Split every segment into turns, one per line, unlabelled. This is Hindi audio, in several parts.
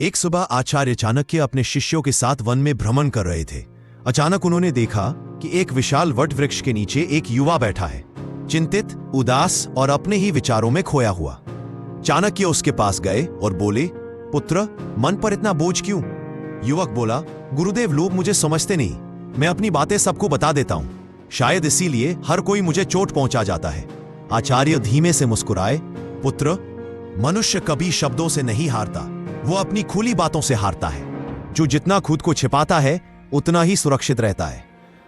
एक सुबह आचार्य चाणक्य अपने शिष्यों के साथ वन में भ्रमण कर रहे थे। अचानक उन्होंने देखा कि एक विशाल वट वृक्ष के नीचे एक युवा बैठा है, चिंतित, उदास और अपने ही विचारों में खोया हुआ। चाणक्य उसके पास गए और बोले, पुत्र, मन पर इतना बोझ क्यों? युवक बोला, गुरुदेव, लोग मुझे समझते नहीं। मैं अपनी बातें सबको बता देता हूं, शायद इसीलिए हर कोई मुझे चोट पहुंचा जाता है। आचार्य धीमे से मुस्कुराए, पुत्र, मनुष्य कभी शब्दों से नहीं हारता, वो अपनी खुली बातों से हारता है। जो जितना खुद को छिपाता है उतना ही सुरक्षित रहता है।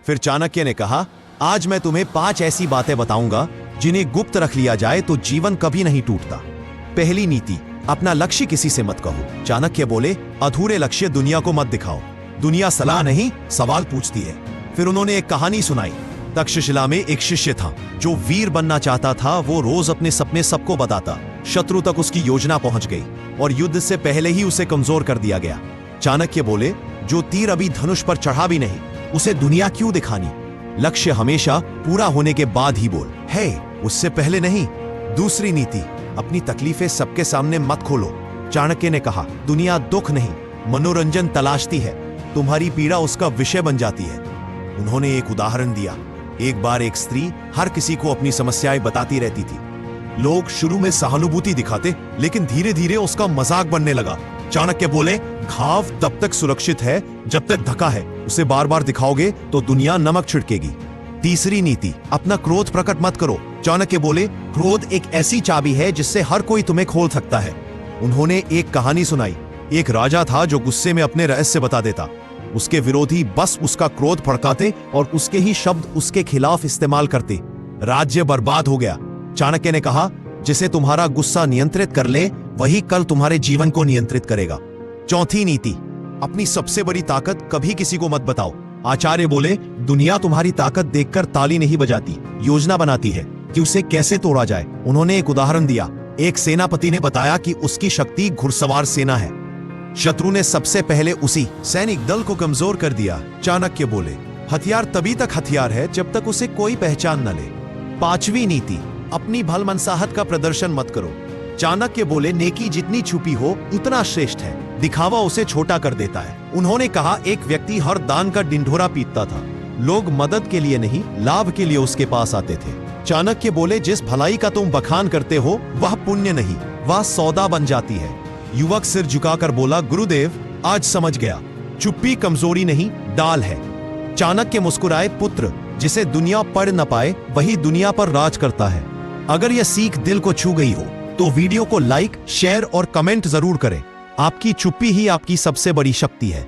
फिर चाणक्य ने कहा, आज मैं तुम्हें 5 ऐसी बातें बताऊंगा जिन्हें गुप्त रख लिया जाए तो जीवन कभी नहीं टूटता। पहली नीति, अपना लक्ष्य किसी से मत कहो। चाणक्य बोले, अधूरे लक्ष्य दुनिया को मत दिखाओ। दुनिया सलाह नहीं, सवाल पूछती है। फिर उन्होंने एक कहानी सुनाई। तक्षशिला में एक शिष्य था जो वीर बनना चाहता था। वो रोज अपने सपने सबको बताता। शत्रु तक उसकी योजना पहुंच गई और युद्ध से पहले ही उसे कमजोर कर दिया गया। चाणक्य बोले, जो तीर अभी धनुष पर चढ़ा भी नहीं, उसे दुनिया क्यों दिखानी? लक्ष्य हमेशा पूरा होने के बाद ही बोल, है, उससे पहले नहीं। दूसरी नीति, अपनी तकलीफें सबके सामने मत खोलो। चाणक्य ने कहा, दुनिया दुख नहीं, मनोरंजन तलाशती है। तुम्हारी पीड़ा उसका विषय बन जाती है। उन्होंने एक उदाहरण दिया। एक बार एक स्त्री हर किसी को अपनी समस्याएं बताती रहती थी। लोग शुरू में सहानुभूति दिखाते, लेकिन धीरे धीरे उसका मजाक बनने लगा। चाणक्य बोले, घाव तब तक सुरक्षित है जब तक ढका है। उसे बार बार दिखाओगे तो दुनिया नमक छिड़केगी। तीसरी नीति, अपना क्रोध प्रकट मत करो। चाणक्य बोले, क्रोध एक ऐसी चाबी है जिससे हर कोई तुम्हें खोल सकता है। उन्होंने एक कहानी सुनाई। एक राजा था जो गुस्से में अपने रहस्य बता देता। उसके विरोधी बस उसका क्रोध भड़काते और उसके ही शब्द उसके खिलाफ इस्तेमाल करते। राज्य बर्बाद हो गया। चाणक्य ने कहा, जिसे तुम्हारा गुस्सा नियंत्रित कर ले वही कल तुम्हारे जीवन को नियंत्रित करेगा। चौथी नीति, अपनी सबसे बड़ी ताकत कभी किसी को मत बताओ। आचार्य बोले, दुनिया तुम्हारी ताकत देखकर ताली नहीं बजाती, योजना बनाती है कि उसे कैसे तोड़ा जाए। उन्होंने एक उदाहरण दिया। एक सेनापति ने बताया कि उसकी शक्ति घुड़सवार सेना है। शत्रु ने सबसे पहले उसी सैनिक दल को कमजोर कर दिया। चाणक्य बोले, हथियार तभी तक हथियार है जब तक उसे कोई पहचान न ले। पांचवी नीति, अपनी भलमनसाहट का प्रदर्शन मत करो। चाणक्य बोले, नेकी जितनी छुपी हो उतना श्रेष्ठ है, दिखावा उसे छोटा कर देता है। उन्होंने कहा, एक व्यक्ति हर दान का ढिंढोरा पीटता था। लोग मदद के लिए नहीं, लाभ के लिए उसके पास आते थे। चाणक्य बोले, जिस भलाई का तुम बखान करते हो वह पुण्य नहीं, वह सौदा बन जाती है। युवक सिर झुकाकर बोला, गुरुदेव, आज समझ गया, चुप्पी कमजोरी नहीं, डाल है। चाणक्य मुस्कुराए, पुत्र, जिसे दुनिया पढ़ न पाए वही दुनिया पर राज करता है। अगर यह सीख दिल को छू गई हो तो वीडियो को लाइक, शेयर और कमेंट जरूर करें। आपकी चुप्पी ही आपकी सबसे बड़ी शक्ति है।